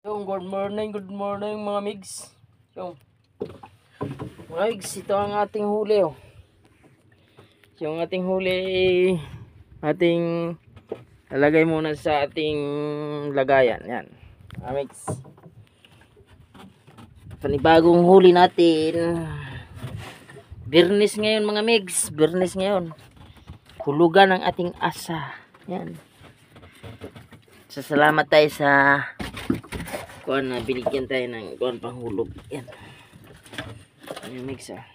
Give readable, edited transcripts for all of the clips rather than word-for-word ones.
Yung good morning mga migs. Yung mga migs, ito ang ating huli oh. Yung ating huli ating lalagay muna sa ating lagayan. Yan. Mga migs. Panibagong huli natin. Birnis ngayon mga migs, birnis ngayon. Hulugan ng ating asa. Yan. Salamat tayo sa kuan na binigyan tayo ng kuan panghulog. Yan. Yung mix ah.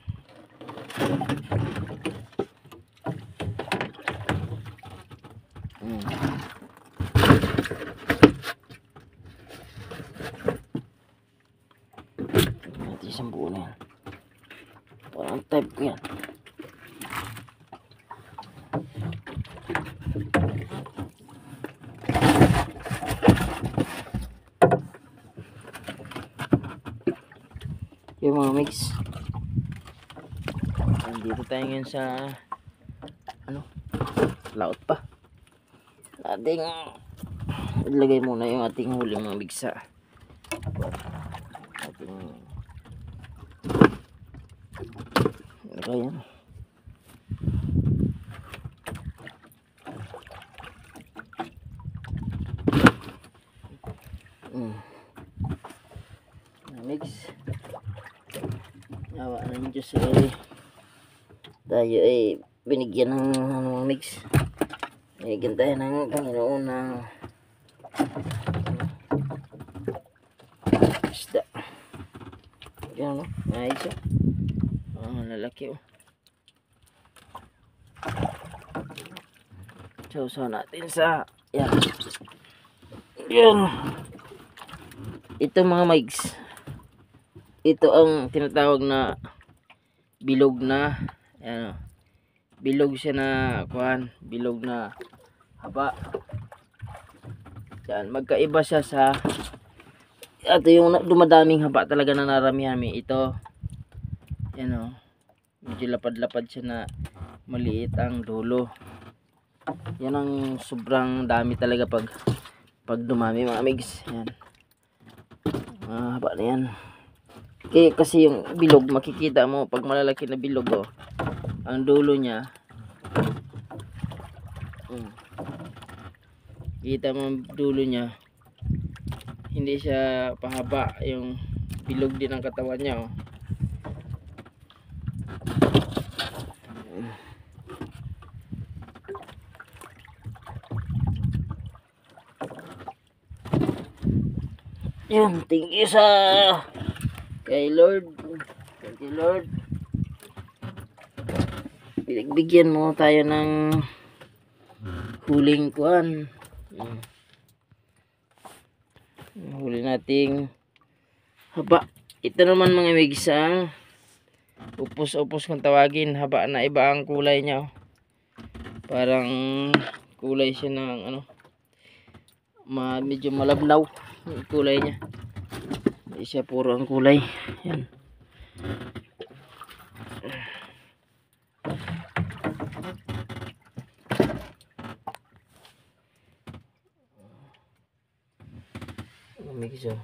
Ito isang buo na yan. Parang type ko yan. Yung mga mix. Nandito tayo ngayon sa laot pa. Ating ilagay muna yung ating huli mga mix sa ating ilagay yan. Mix. Awa ng Diyos tayo ay binigyan ng mga mix. Binigyan tayo ng Panginoon ng isda. Yan o, ayos o. Lalaki o. Sausaw natin sa yan. Yan. Ito mga migs. Ito ang tinatawag na bilog na ano, bilog siya na kuhan, bilog na haba. Yan, magkaiba siya sa ito yung dumadaming haba talaga na naramihan mi. Ito yan o, medyo lapad-lapad siya na maliit ang dulo. Yan ang sobrang dami talaga pag dumami mga migs. Yan, haba na yan. Kaya kasi yung bilog makikita mo pag malalaki na bilog oh, ang dulo niya kita mo ang dulo niya, hindi siya pahaba, yung bilog din ang katawan niya oh. Yan, thank you sa kay Lord. Thank you Lord. Bigyan mo tayo ng huling kuan. Huli nating haba. Ito naman mga migsa, upos-upos kung tawagin. Haba na iba ang kulay niya oh. Parang kulay siya ng medyo malabnaw yung kulay niya. Hindi siya puro ang kulay. Yan. Mix oh.